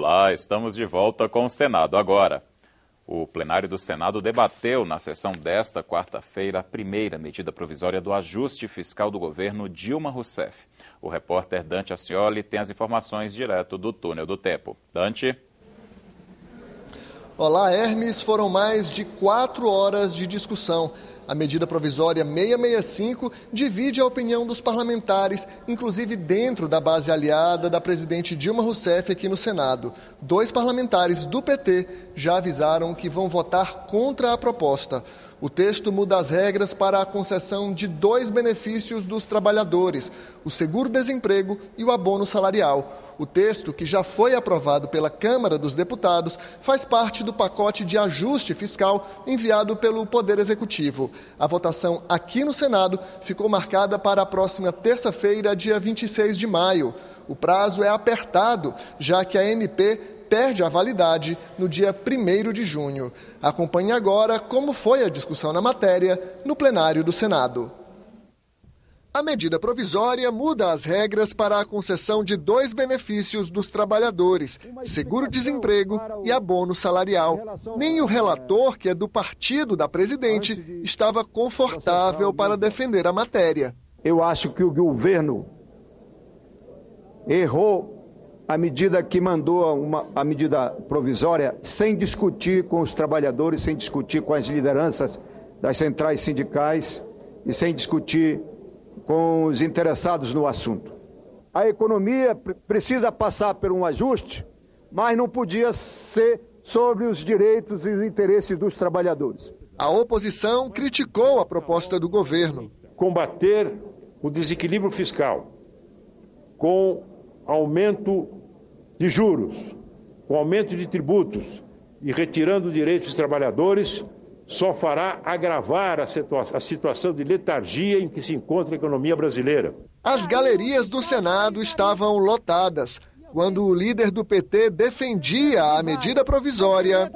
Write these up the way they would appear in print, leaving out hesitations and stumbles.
Olá, estamos de volta com o Senado agora. O plenário do Senado debateu na sessão desta quarta-feira a primeira medida provisória do ajuste fiscal do governo Dilma Rousseff. O repórter Dante Ascioli tem as informações direto do túnel do tempo. Dante? Olá, Hermes. Foram mais de 4 horas de discussão. A medida provisória 665 divide a opinião dos parlamentares, inclusive dentro da base aliada da presidente Dilma Rousseff aqui no Senado. 2 parlamentares do PT já avisaram que vão votar contra a proposta. O texto muda as regras para a concessão de 2 benefícios dos trabalhadores, o seguro-desemprego e o abono salarial. O texto, que já foi aprovado pela Câmara dos Deputados, faz parte do pacote de ajuste fiscal enviado pelo Poder Executivo. A votação aqui no Senado ficou marcada para a próxima terça-feira, dia 26 de maio. O prazo é apertado, já que a MP perde a validade no dia 1º de junho. Acompanhe agora como foi a discussão na matéria no plenário do Senado. A medida provisória muda as regras para a concessão de 2 benefícios dos trabalhadores, seguro-desemprego e abono salarial. Nem o relator, que é do partido da presidente, estava confortável para defender a matéria. Eu acho que o governo errou a medida que mandou a medida provisória sem discutir com os trabalhadores, sem discutir com as lideranças das centrais sindicais e sem discutir com os interessados no assunto. A economia precisa passar por um ajuste, mas não podia ser sobre os direitos e os interesses dos trabalhadores. A oposição criticou a proposta do governo. Combater o desequilíbrio fiscal com aumento de juros, com aumento de tributos e retirando direitos dos trabalhadores só fará agravar a situação de letargia em que se encontra a economia brasileira. As galerias do Senado estavam lotadas quando o líder do PT defendia a medida provisória.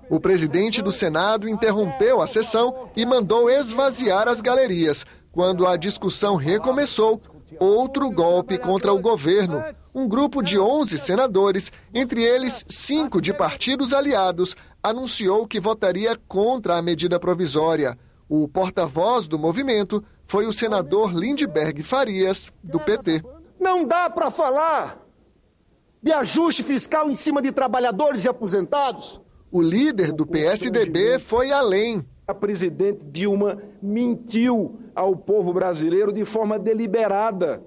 O presidente do Senado interrompeu a sessão e mandou esvaziar as galerias. Quando a discussão recomeçou, outro golpe contra o governo. Um grupo de 11 senadores, entre eles 5 de partidos aliados, anunciou que votaria contra a medida provisória. O porta-voz do movimento foi o senador Lindbergh Farias, do PT. Não dá para falar de ajuste fiscal em cima de trabalhadores e aposentados. O líder do PSDB foi além. A presidente Dilma mentiu ao povo brasileiro de forma deliberada,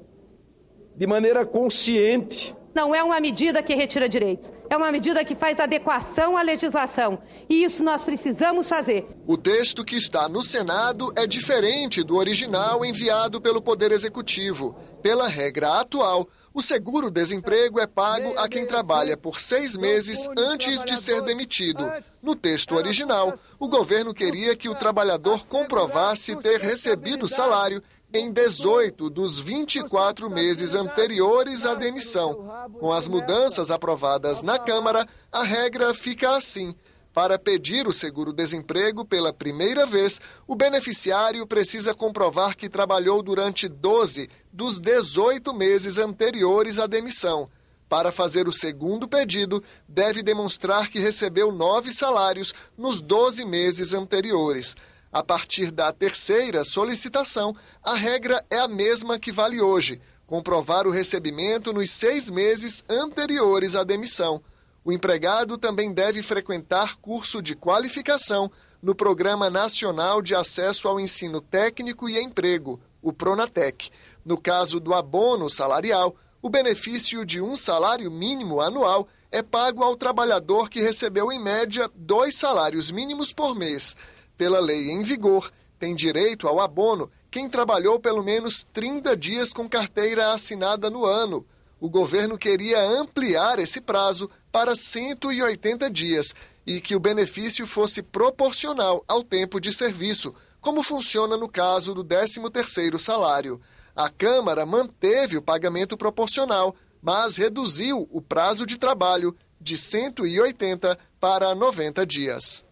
de maneira consciente. Não é uma medida que retira direitos, é uma medida que faz adequação à legislação. E isso nós precisamos fazer. O texto que está no Senado é diferente do original enviado pelo Poder Executivo. Pela regra atual, o seguro-desemprego é pago a quem trabalha por 6 meses antes de ser demitido. No texto original, o governo queria que o trabalhador comprovasse ter recebido salário em 18 dos 24 meses anteriores à demissão. Com as mudanças aprovadas na Câmara, a regra fica assim. Para pedir o seguro-desemprego pela primeira vez, o beneficiário precisa comprovar que trabalhou durante 12 dos 18 meses anteriores à demissão. Para fazer o segundo pedido, deve demonstrar que recebeu 9 salários nos 12 meses anteriores. A partir da terceira solicitação, a regra é a mesma que vale hoje: comprovar o recebimento nos 6 meses anteriores à demissão. O empregado também deve frequentar curso de qualificação no Programa Nacional de Acesso ao Ensino Técnico e Emprego, o Pronatec. No caso do abono salarial, o benefício de um salário mínimo anual é pago ao trabalhador que recebeu, em média, 2 salários mínimos por mês. Pela lei em vigor, tem direito ao abono quem trabalhou pelo menos 30 dias com carteira assinada no ano. O governo queria ampliar esse prazo para 180 dias e que o benefício fosse proporcional ao tempo de serviço, como funciona no caso do 13º salário. A Câmara manteve o pagamento proporcional, mas reduziu o prazo de trabalho de 180 para 90 dias.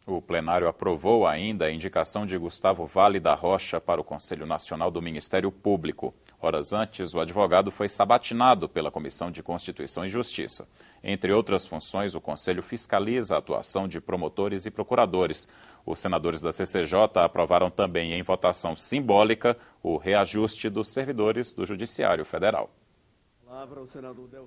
O plenário aprovou ainda a indicação de Gustavo Vale da Rocha para o Conselho Nacional do Ministério Público. Horas antes, o advogado foi sabatinado pela Comissão de Constituição e Justiça. Entre outras funções, o Conselho fiscaliza a atuação de promotores e procuradores. Os senadores da CCJ aprovaram também em votação simbólica o reajuste dos servidores do Judiciário Federal.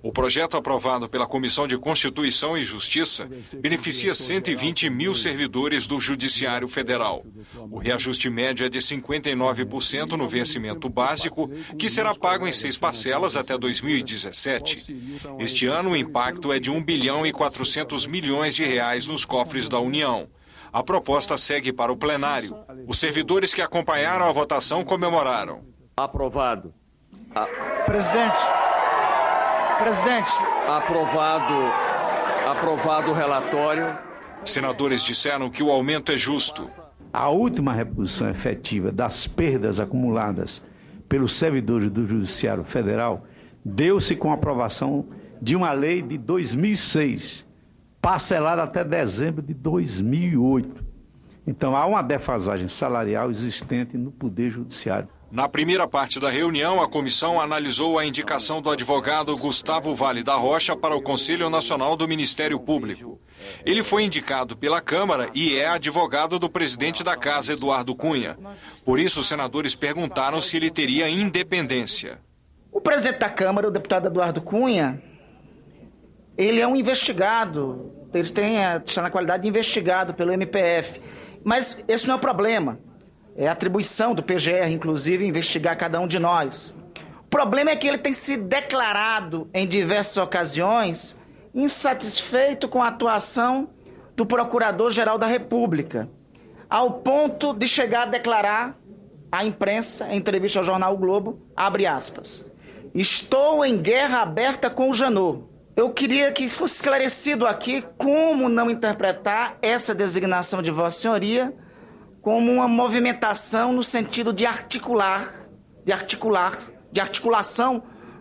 O projeto aprovado pela Comissão de Constituição e Justiça beneficia 120 mil servidores do Judiciário Federal. O reajuste médio é de 59% no vencimento básico, que será pago em 6 parcelas até 2017. Este ano, o impacto é de 1 bilhão e 400 milhões de reais nos cofres da União. A proposta segue para o plenário. Os servidores que acompanharam a votação comemoraram. Aprovado. Presidente. Aprovado o relatório. Senadores disseram que o aumento é justo. A última reposição efetiva das perdas acumuladas pelos servidores do Judiciário Federal deu-se com a aprovação de uma lei de 2006, parcelada até dezembro de 2008. Então, há uma defasagem salarial existente no Poder Judiciário. Na primeira parte da reunião, a comissão analisou a indicação do advogado Gustavo Vale da Rocha para o Conselho Nacional do Ministério Público. Ele foi indicado pela Câmara e é advogado do presidente da Casa, Eduardo Cunha. Por isso, os senadores perguntaram se ele teria independência. O presidente da Câmara, o deputado Eduardo Cunha, ele é um investigado, está na qualidade de investigado pelo MPF. Mas esse não é o problema. É atribuição do PGR, inclusive, investigar cada um de nós. O problema é que ele tem se declarado, em diversas ocasiões, insatisfeito com a atuação do Procurador-Geral da República, ao ponto de chegar a declarar à imprensa, em entrevista ao jornal o Globo, abre aspas, estou em guerra aberta com o Janot. Eu queria que fosse esclarecido aqui como não interpretar essa designação de Vossa Senhoria como uma movimentação no sentido de articulação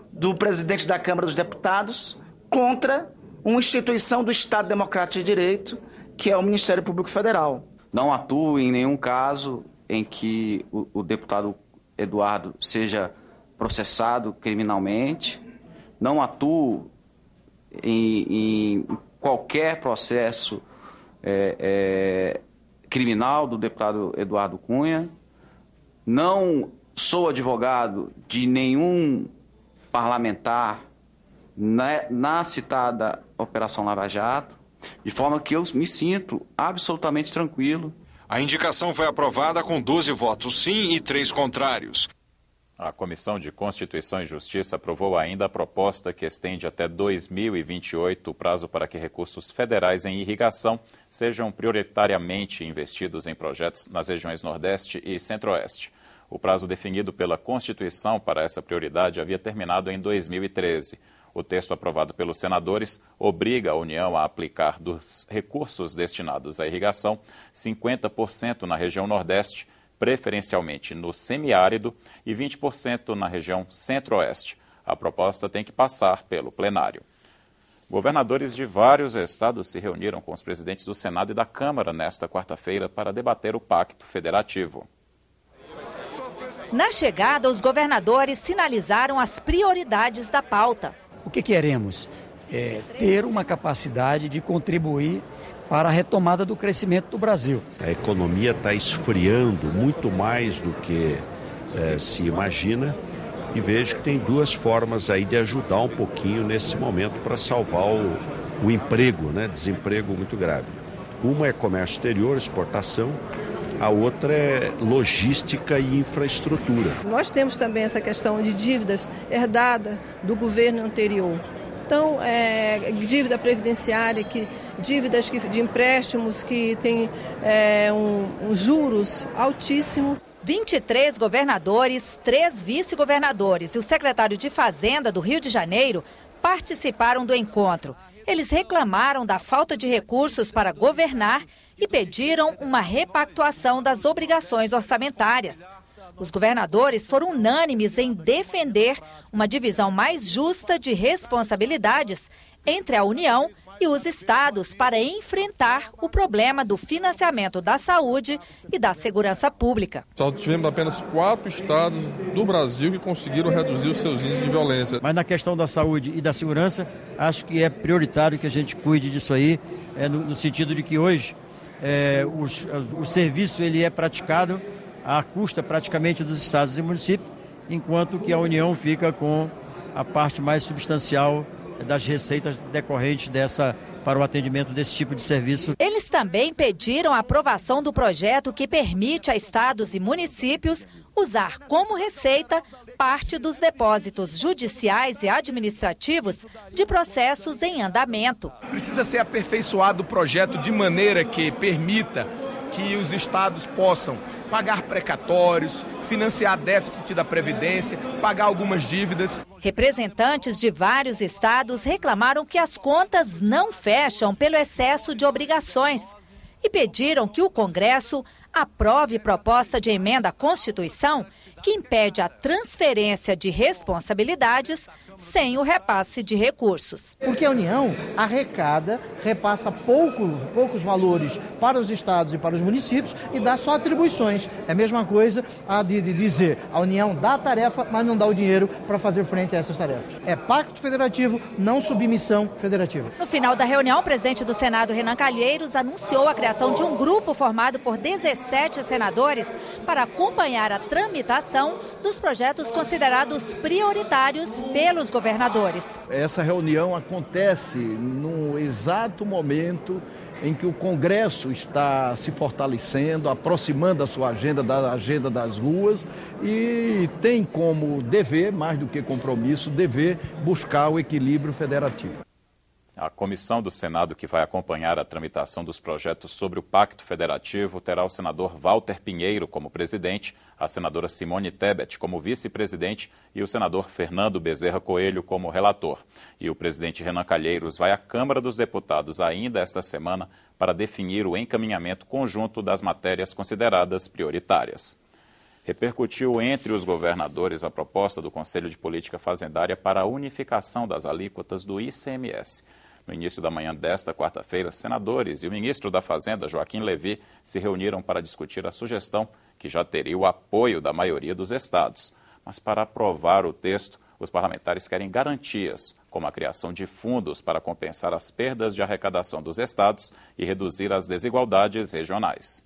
do presidente da Câmara dos Deputados contra uma instituição do Estado Democrático de Direito, que é o Ministério Público Federal. Não atuo em nenhum caso em que o deputado Eduardo seja processado criminalmente, não atuo em qualquer processo criminal do deputado Eduardo Cunha, não sou advogado de nenhum parlamentar na citada Operação Lava Jato, de forma que eu me sinto absolutamente tranquilo. A indicação foi aprovada com 12 votos sim e 3 contrários. A Comissão de Constituição e Justiça aprovou ainda a proposta que estende até 2028 o prazo para que recursos federais em irrigação sejam prioritariamente investidos em projetos nas regiões Nordeste e Centro-Oeste. O prazo definido pela Constituição para essa prioridade havia terminado em 2013. O texto aprovado pelos senadores obriga a União a aplicar dos recursos destinados à irrigação 50% na região Nordeste, preferencialmente no semiárido, e 20% na região Centro-Oeste. A proposta tem que passar pelo plenário. Governadores de vários estados se reuniram com os presidentes do Senado e da Câmara nesta quarta-feira para debater o Pacto Federativo. Na chegada, os governadores sinalizaram as prioridades da pauta. O que queremos? Ter uma capacidade de contribuir para a retomada do crescimento do Brasil. A economia está esfriando muito mais do que se imagina e vejo que tem duas formas aí de ajudar um pouquinho nesse momento para salvar o emprego, desemprego muito grave. Uma é comércio exterior, exportação, a outra é logística e infraestrutura. Nós temos também essa questão de dívidas herdadas do governo anterior. Então, dívida previdenciária, dívidas de empréstimos que têm juros altíssimos. 23 governadores, 3 vice-governadores e o secretário de Fazenda do Rio de Janeiro participaram do encontro. Eles reclamaram da falta de recursos para governar e pediram uma repactuação das obrigações orçamentárias. Os governadores foram unânimes em defender uma divisão mais justa de responsabilidades entre a União e os estados para enfrentar o problema do financiamento da saúde e da segurança pública. Só tivemos apenas 4 estados do Brasil que conseguiram reduzir os seus índices de violência. Mas na questão da saúde e da segurança, acho que é prioritário que a gente cuide disso aí, no sentido de que hoje o serviço ele é praticado à custa praticamente dos estados e municípios, enquanto que a União fica com a parte mais substancial das receitas decorrentes para o atendimento desse tipo de serviço. Eles também pediram a aprovação do projeto que permite a estados e municípios usar como receita parte dos depósitos judiciais e administrativos de processos em andamento. Precisa ser aperfeiçoado o projeto de maneira que permita que os estados possam pagar precatórios, financiar déficit da Previdência, pagar algumas dívidas. Representantes de vários estados reclamaram que as contas não fecham pelo excesso de obrigações e pediram que o Congresso aprove proposta de emenda à Constituição que impede a transferência de responsabilidades sem o repasse de recursos. Porque a União arrecada, repassa poucos valores para os estados e para os municípios e dá só atribuições. É a mesma coisa de dizer a União dá a tarefa, mas não dá o dinheiro para fazer frente a essas tarefas. É pacto federativo, não submissão federativa. No final da reunião, o presidente do Senado, Renan Calheiros, anunciou a criação de um grupo formado por 17 senadores para acompanhar a tramitação dos projetos considerados prioritários pelos governadores. Essa reunião acontece no exato momento em que o Congresso está se fortalecendo, aproximando a sua agenda da agenda das ruas e tem como dever, mais do que compromisso, dever buscar o equilíbrio federativo. A comissão do Senado que vai acompanhar a tramitação dos projetos sobre o Pacto Federativo terá o senador Walter Pinheiro como presidente, a senadora Simone Tebet como vice-presidente e o senador Fernando Bezerra Coelho como relator. E o presidente Renan Calheiros vai à Câmara dos Deputados ainda esta semana para definir o encaminhamento conjunto das matérias consideradas prioritárias. Repercutiu entre os governadores a proposta do Conselho de Política Fazendária para a unificação das alíquotas do ICMS. No início da manhã desta quarta-feira, senadores e o ministro da Fazenda, Joaquim Levy, se reuniram para discutir a sugestão, que já teria o apoio da maioria dos estados. Mas para aprovar o texto, os parlamentares querem garantias, como a criação de fundos para compensar as perdas de arrecadação dos estados e reduzir as desigualdades regionais.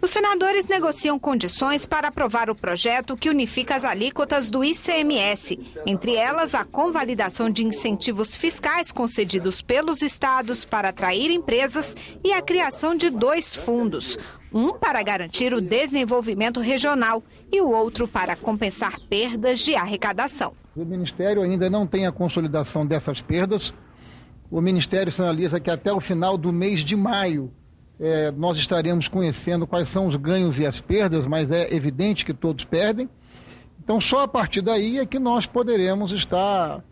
Os senadores negociam condições para aprovar o projeto que unifica as alíquotas do ICMS, entre elas a convalidação de incentivos fiscais concedidos pelos estados para atrair empresas e a criação de 2 fundos, um para garantir o desenvolvimento regional e o outro para compensar perdas de arrecadação. O Ministério ainda não tem a consolidação dessas perdas. O Ministério sinaliza que até o final do mês de maio nós estaremos conhecendo quais são os ganhos e as perdas, mas é evidente que todos perdem. Então, só a partir daí é que nós poderemos estar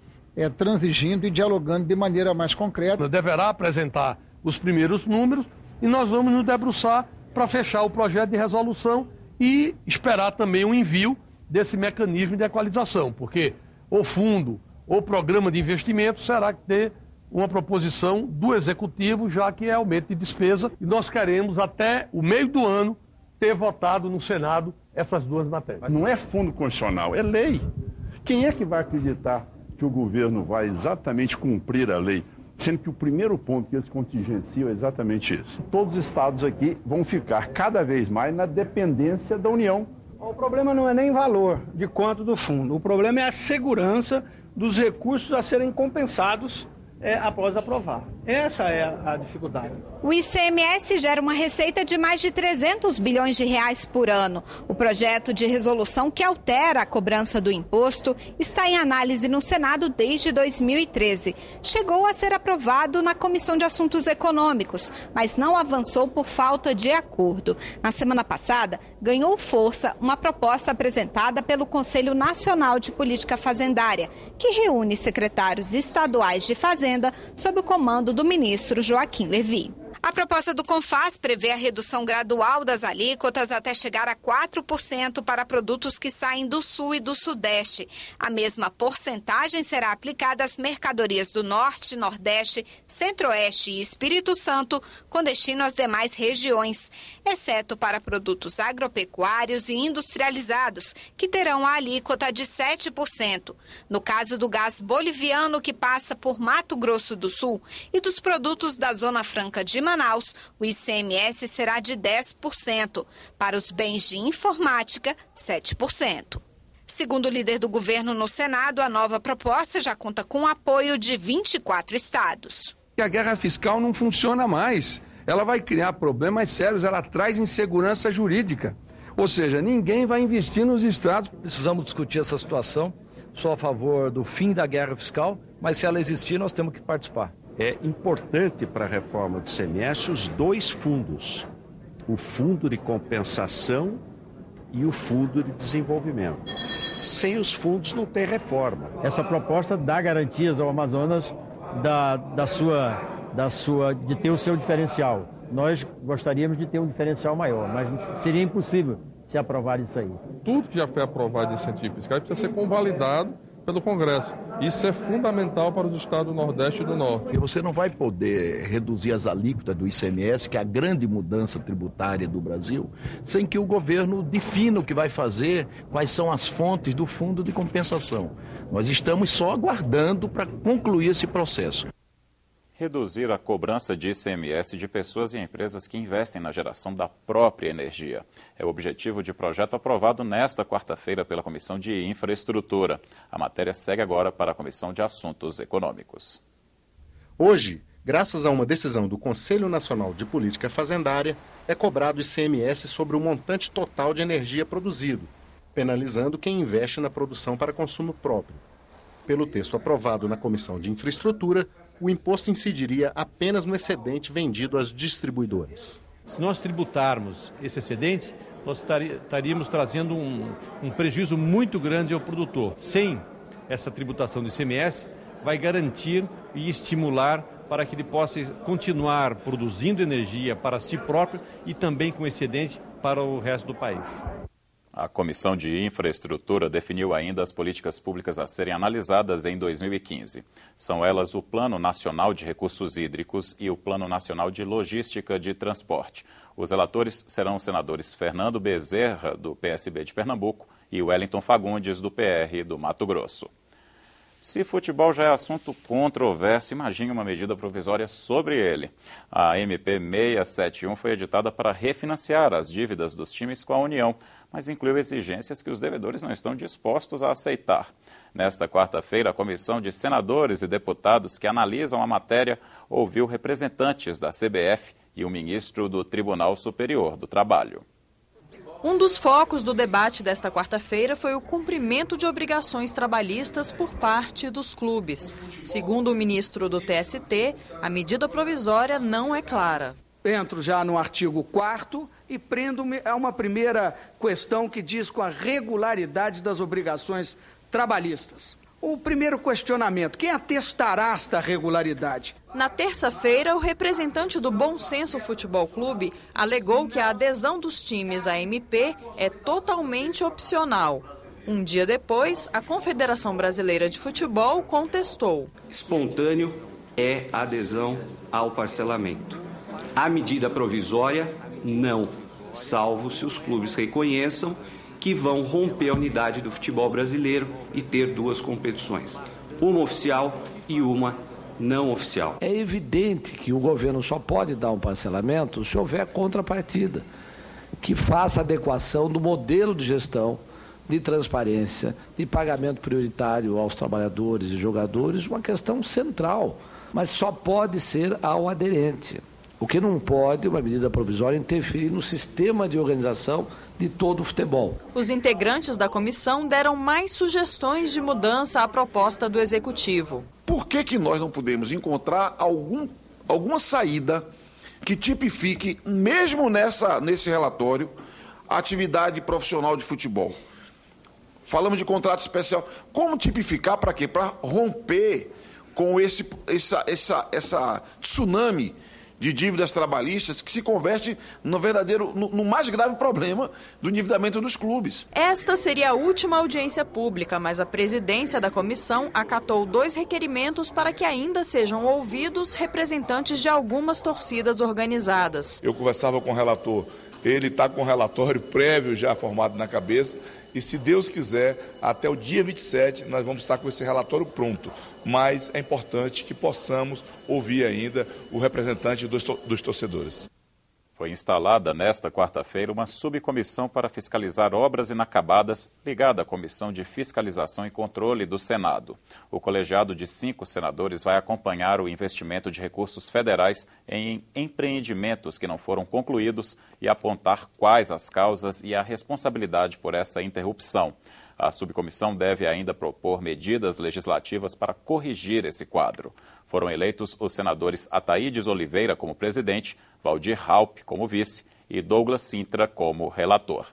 transigindo e dialogando de maneira mais concreta. Deverá apresentar os primeiros números e nós vamos nos debruçar para fechar o projeto de resolução e esperar também o envio desse mecanismo de equalização, porque o fundo ou programa de investimento será que ter uma proposição do Executivo, já que é aumento de despesa, e nós queremos, até o meio do ano, ter votado no Senado essas 2 matérias. Não é fundo constitucional, é lei. Quem é que vai acreditar que o governo vai exatamente cumprir a lei, sendo que o primeiro ponto que eles contingenciam é exatamente isso? Todos os estados aqui vão ficar cada vez mais na dependência da União. O problema não é nem valor de quanto do fundo, o problema é a segurança dos recursos a serem compensados após aprovar. Essa é a dificuldade. O ICMS gera uma receita de mais de 300 bilhões de reais por ano. O projeto de resolução que altera a cobrança do imposto está em análise no Senado desde 2013. Chegou a ser aprovado na Comissão de Assuntos Econômicos, mas não avançou por falta de acordo. Na semana passada, ganhou força uma proposta apresentada pelo Conselho Nacional de Política Fazendária, que reúne secretários estaduais de Fazenda sob o comando do ministro Joaquim Levy. A proposta do CONFAS prevê a redução gradual das alíquotas até chegar a 4% para produtos que saem do Sul e do Sudeste. A mesma porcentagem será aplicada às mercadorias do Norte, Nordeste, Centro-Oeste e Espírito Santo, com destino às demais regiões, exceto para produtos agropecuários e industrializados, que terão a alíquota de 7%. No caso do gás boliviano, que passa por Mato Grosso do Sul, e dos produtos da Zona Franca de Manaus, o ICMS será de 10%. Para os bens de informática, 7%. Segundo o líder do governo no Senado, a nova proposta já conta com o apoio de 24 estados. A guerra fiscal não funciona mais. Ela vai criar problemas sérios, ela traz insegurança jurídica. Ou seja, ninguém vai investir nos estados. Precisamos discutir essa situação. Sou a favor do fim da guerra fiscal, mas se ela existir, nós temos que participar. É importante para a reforma do ICMS os dois fundos, o fundo de compensação e o fundo de desenvolvimento. Sem os fundos não tem reforma. Essa proposta dá garantias ao Amazonas de ter o seu diferencial. Nós gostaríamos de ter um diferencial maior, mas seria impossível se aprovar isso aí. Tudo que já foi aprovado de incentivo fiscal precisa ser convalidado pelo Congresso. Isso é fundamental para os estados do Nordeste e do Norte. E você não vai poder reduzir as alíquotas do ICMS, que é a grande mudança tributária do Brasil, sem que o governo defina o que vai fazer, quais são as fontes do fundo de compensação. Nós estamos só aguardando para concluir esse processo. Reduzir a cobrança de ICMS de pessoas e empresas que investem na geração da própria energia. É o objetivo de projeto aprovado nesta quarta-feira pela Comissão de Infraestrutura. A matéria segue agora para a Comissão de Assuntos Econômicos. Hoje, graças a uma decisão do Conselho Nacional de Política Fazendária, é cobrado ICMS sobre o montante total de energia produzido, penalizando quem investe na produção para consumo próprio. Pelo texto aprovado na Comissão de Infraestrutura, o imposto incidiria apenas no excedente vendido às distribuidoras. Se nós tributarmos esse excedente, nós estaríamos trazendo um prejuízo muito grande ao produtor. Sem essa tributação do ICMS, vai garantir e estimular para que ele possa continuar produzindo energia para si próprio e também com excedente para o resto do país. A Comissão de Infraestrutura definiu ainda as políticas públicas a serem analisadas em 2015. São elas o Plano Nacional de Recursos Hídricos e o Plano Nacional de Logística de Transporte. Os relatores serão os senadores Fernando Bezerra, do PSB de Pernambuco, e Wellington Fagundes, do PR do Mato Grosso. Se futebol já é assunto controverso, imagine uma medida provisória sobre ele. A MP 671 foi editada para refinanciar as dívidas dos times com a União, mas incluiu exigências que os devedores não estão dispostos a aceitar. Nesta quarta-feira, a Comissão de Senadores e Deputados que analisam a matéria ouviu representantes da CBF e o ministro do Tribunal Superior do Trabalho. Um dos focos do debate desta quarta-feira foi o cumprimento de obrigações trabalhistas por parte dos clubes. Segundo o ministro do TST, a medida provisória não é clara. Entro já no artigo 4º e prendo-me a uma primeira questão que diz com a regularidade das obrigações trabalhistas. O primeiro questionamento, quem atestará esta regularidade? Na terça-feira, o representante do Bom Senso Futebol Clube alegou que a adesão dos times à MP é totalmente opcional. Um dia depois, a Confederação Brasileira de Futebol contestou. Espontâneo é a adesão ao parcelamento. A medida provisória, não, salvo se os clubes reconheçam que vão romper a unidade do futebol brasileiro e ter duas competições, uma oficial e uma não oficial. É evidente que o governo só pode dar um parcelamento se houver contrapartida, que faça adequação do modelo de gestão, de transparência, de pagamento prioritário aos trabalhadores e jogadores, uma questão central, mas só pode ser ao aderente. O que não pode, uma medida provisória, interferir no sistema de organização de todo o futebol. Os integrantes da comissão deram mais sugestões de mudança à proposta do Executivo. Por que nós não podemos encontrar alguma saída que tipifique, mesmo nesse relatório, a atividade profissional de futebol? Falamos de contrato especial. Como tipificar para quê? Para romper com essa tsunami de dívidas trabalhistas que se converte no mais grave problema do endividamento dos clubes. Esta seria a última audiência pública, mas a presidência da comissão acatou 2 requerimentos para que ainda sejam ouvidos representantes de algumas torcidas organizadas. Eu conversava com o relator, ele está com o relatório prévio já formado na cabeça e, se Deus quiser, até o dia 27 nós vamos estar com esse relatório pronto. Mas é importante que possamos ouvir ainda o representante dos torcedores. Foi instalada nesta quarta-feira uma subcomissão para fiscalizar obras inacabadas ligada à Comissão de Fiscalização e Controle do Senado. O colegiado de 5 senadores vai acompanhar o investimento de recursos federais em empreendimentos que não foram concluídos e apontar quais as causas e a responsabilidade por essa interrupção. A subcomissão deve ainda propor medidas legislativas para corrigir esse quadro. Foram eleitos os senadores Ataídes Oliveira como presidente, Valdir Raupp como vice e Douglas Sintra como relator.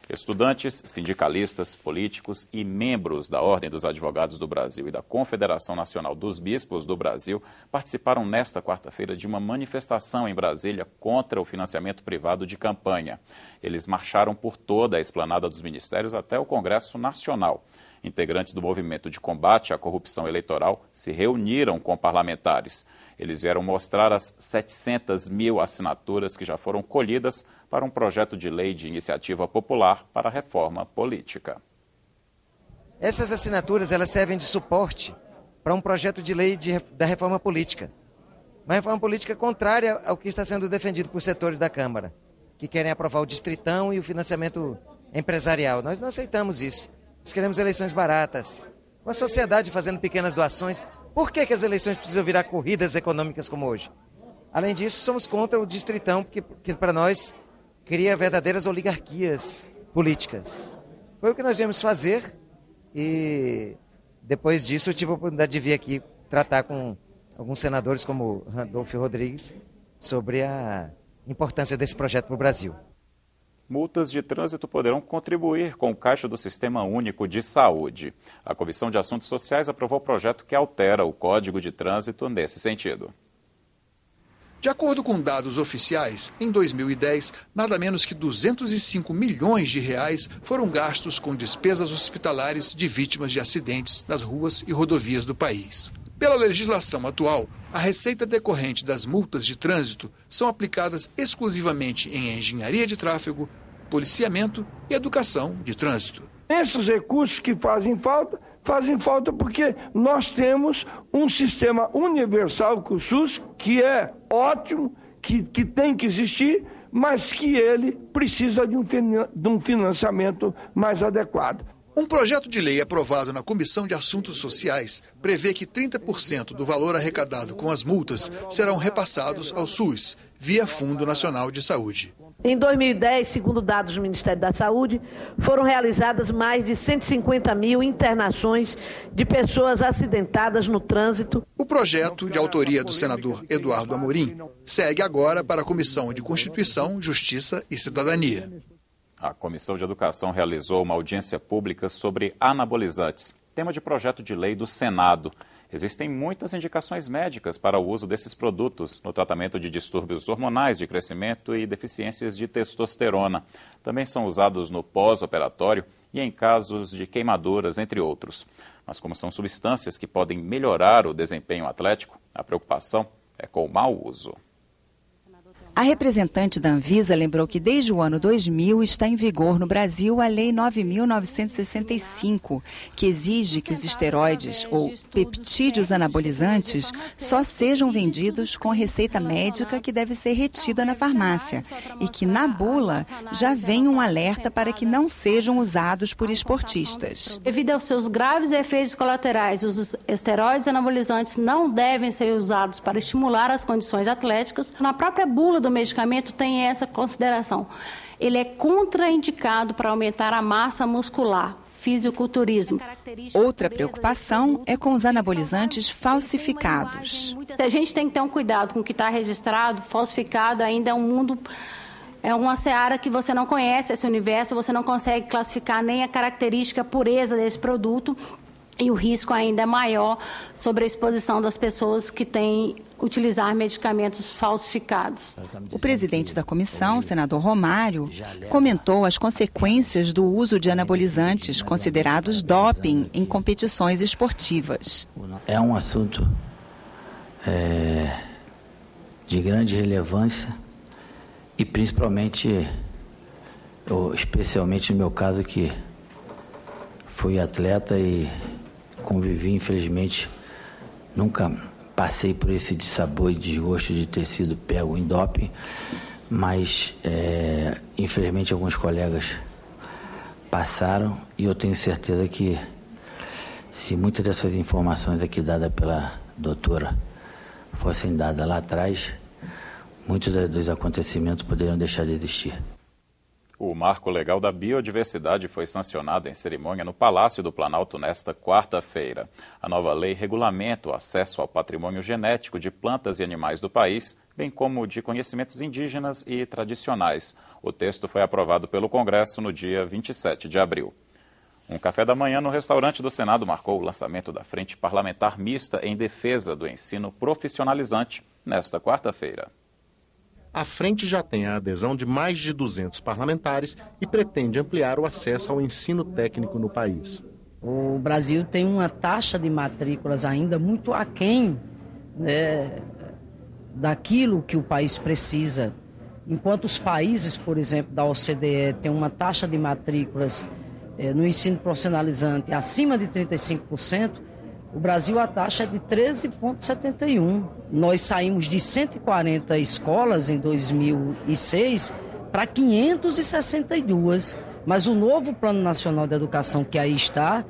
Estudantes, sindicalistas, políticos e membros da Ordem dos Advogados do Brasil e da Confederação Nacional dos Bispos do Brasil participaram nesta quarta-feira de uma manifestação em Brasília contra o financiamento privado de campanha. Eles marcharam por toda a esplanada dos ministérios até o Congresso Nacional. Integrantes do movimento de combate à corrupção eleitoral se reuniram com parlamentares. Eles vieram mostrar as 700 mil assinaturas que já foram colhidas para um projeto de lei de iniciativa popular para a reforma política. Essas assinaturas elas servem de suporte para um projeto de lei da reforma política. Uma reforma política contrária ao que está sendo defendido por setores da Câmara, que querem aprovar o distritão e o financiamento empresarial. Nós não aceitamos isso. Nós queremos eleições baratas, com a sociedade fazendo pequenas doações. Por que as eleições precisam virar corridas econômicas como hoje? Além disso, somos contra o distritão, porque para nós cria verdadeiras oligarquias políticas. Foi o que nós viemos fazer e depois disso eu tive a oportunidade de vir aqui tratar com alguns senadores como Randolfo Rodrigues sobre a importância desse projeto para o Brasil. Multas de trânsito poderão contribuir com o caixa do Sistema Único de Saúde. A Comissão de Assuntos Sociais aprovou o projeto que altera o Código de Trânsito nesse sentido. De acordo com dados oficiais, em 2010, nada menos que 205 milhões de reais foram gastos com despesas hospitalares de vítimas de acidentes nas ruas e rodovias do país. Pela legislação atual, a receita decorrente das multas de trânsito são aplicadas exclusivamente em engenharia de tráfego, policiamento e educação de trânsito. Esses recursos que fazem falta porque nós temos um sistema universal com o SUS, que é ótimo, que tem que existir, mas que ele precisa de um financiamento mais adequado. Um projeto de lei aprovado na Comissão de Assuntos Sociais prevê que 30% do valor arrecadado com as multas serão repassados ao SUS, via Fundo Nacional de Saúde. Em 2010, segundo dados do Ministério da Saúde, foram realizadas mais de 150 mil internações de pessoas acidentadas no trânsito. O projeto, de autoria do senador Eduardo Amorim, segue agora para a Comissão de Constituição, Justiça e Cidadania. A Comissão de Educação realizou uma audiência pública sobre anabolizantes, tema de projeto de lei do Senado. Existem muitas indicações médicas para o uso desses produtos no tratamento de distúrbios hormonais de crescimento e deficiências de testosterona. Também são usados no pós-operatório e em casos de queimaduras, entre outros. Mas como são substâncias que podem melhorar o desempenho atlético, a preocupação é com o mau uso. A representante da Anvisa lembrou que desde o ano 2000 está em vigor no Brasil a Lei 9.965, que exige que os esteroides ou peptídeos anabolizantes só sejam vendidos com receita médica que deve ser retida na farmácia e que na bula já vem um alerta para que não sejam usados por esportistas. Devido aos seus graves efeitos colaterais, os esteroides anabolizantes não devem ser usados para estimular as condições atléticas. Na própria bula do medicamento tem essa consideração. Ele é contraindicado para aumentar a massa muscular, fisiculturismo. Outra preocupação é com os anabolizantes falsificados. A gente tem que ter um cuidado com o que está registrado. Falsificado ainda é um mundo, é uma seara que você não conhece esse universo, você não consegue classificar nem a característica, a pureza desse produto. E o risco ainda é maior sobre a exposição das pessoas que têm utilizar medicamentos falsificados. O presidente da comissão, senador Romário, comentou as consequências do uso de anabolizantes considerados doping em competições esportivas. É um assunto de grande relevância e principalmente, especialmente no meu caso, que fui atleta e convivi, infelizmente, nunca passei por esse dissabor e desgosto de ter sido pego em doping, mas infelizmente alguns colegas passaram e eu tenho certeza que se muitas dessas informações aqui dadas pela doutora fossem dadas lá atrás, muitos dos acontecimentos poderiam deixar de existir. O Marco Legal da Biodiversidade foi sancionado em cerimônia no Palácio do Planalto nesta quarta-feira. A nova lei regulamenta o acesso ao patrimônio genético de plantas e animais do país, bem como de conhecimentos indígenas e tradicionais. O texto foi aprovado pelo Congresso no dia 27 de abril. Um café da manhã no restaurante do Senado marcou o lançamento da Frente Parlamentar Mista em defesa do ensino profissionalizante nesta quarta-feira. A frente já tem a adesão de mais de 200 parlamentares e pretende ampliar o acesso ao ensino técnico no país. O Brasil tem uma taxa de matrículas ainda muito aquém, daquilo que o país precisa. Enquanto os países, por exemplo, da OCDE têm uma taxa de matrículas no ensino profissionalizante acima de 35%, o Brasil a taxa é de 13,71%. Nós saímos de 140 escolas em 2006 para 562, mas o novo Plano Nacional de Educação que aí está,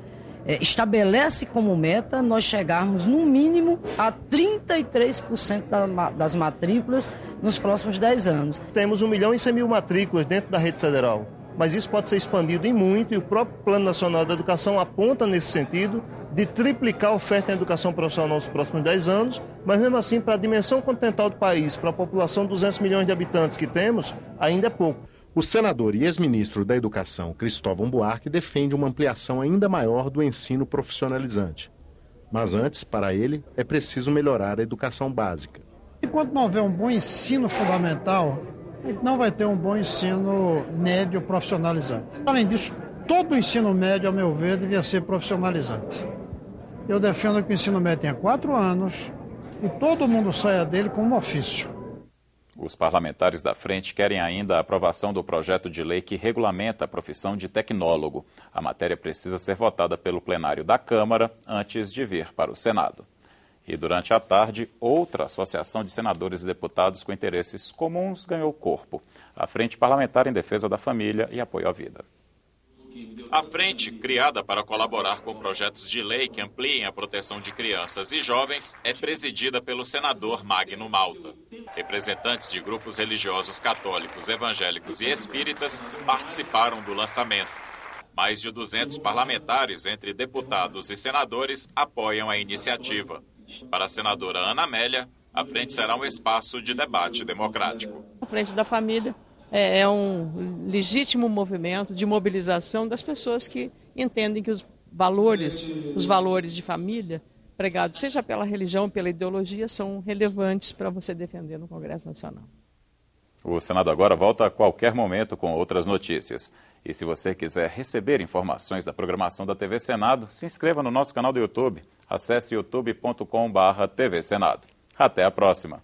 estabelece como meta nós chegarmos no mínimo a 33% das matrículas nos próximos 10 anos. Temos 1.100.000 matrículas dentro da rede federal, mas isso pode ser expandido em muito e o próprio Plano Nacional da Educação aponta nesse sentido de triplicar a oferta em educação profissional nos próximos 10 anos, mas mesmo assim, para a dimensão continental do país, para a população de 200 milhões de habitantes que temos, ainda é pouco. O senador e ex-ministro da Educação, Cristóvão Buarque, defende uma ampliação ainda maior do ensino profissionalizante. Mas antes, para ele, é preciso melhorar a educação básica. Enquanto não houver um bom ensino fundamental, a gente não vai ter um bom ensino médio profissionalizante. Além disso, todo o ensino médio, ao meu ver, devia ser profissionalizante. Eu defendo que o ensino médio tenha 4 anos e todo mundo saia dele com um ofício. Os parlamentares da frente querem ainda a aprovação do projeto de lei que regulamenta a profissão de tecnólogo. A matéria precisa ser votada pelo plenário da Câmara antes de vir para o Senado. E durante a tarde, outra associação de senadores e deputados com interesses comuns ganhou corpo. A Frente Parlamentar em Defesa da Família e Apoio à Vida. A frente, criada para colaborar com projetos de lei que ampliem a proteção de crianças e jovens, é presidida pelo senador Magno Malta. Representantes de grupos religiosos católicos, evangélicos e espíritas participaram do lançamento. Mais de 200 parlamentares, entre deputados e senadores, apoiam a iniciativa. Para a senadora Ana Amélia, a frente será um espaço de debate democrático. A Frente da Família é um legítimo movimento de mobilização das pessoas que entendem que os valores de família pregados, seja pela religião, pela ideologia, são relevantes para você defender no Congresso Nacional. O Senado agora volta a qualquer momento com outras notícias. E se você quiser receber informações da programação da TV Senado, se inscreva no nosso canal do YouTube. Acesse youtube.com/TV Senado. Até a próxima!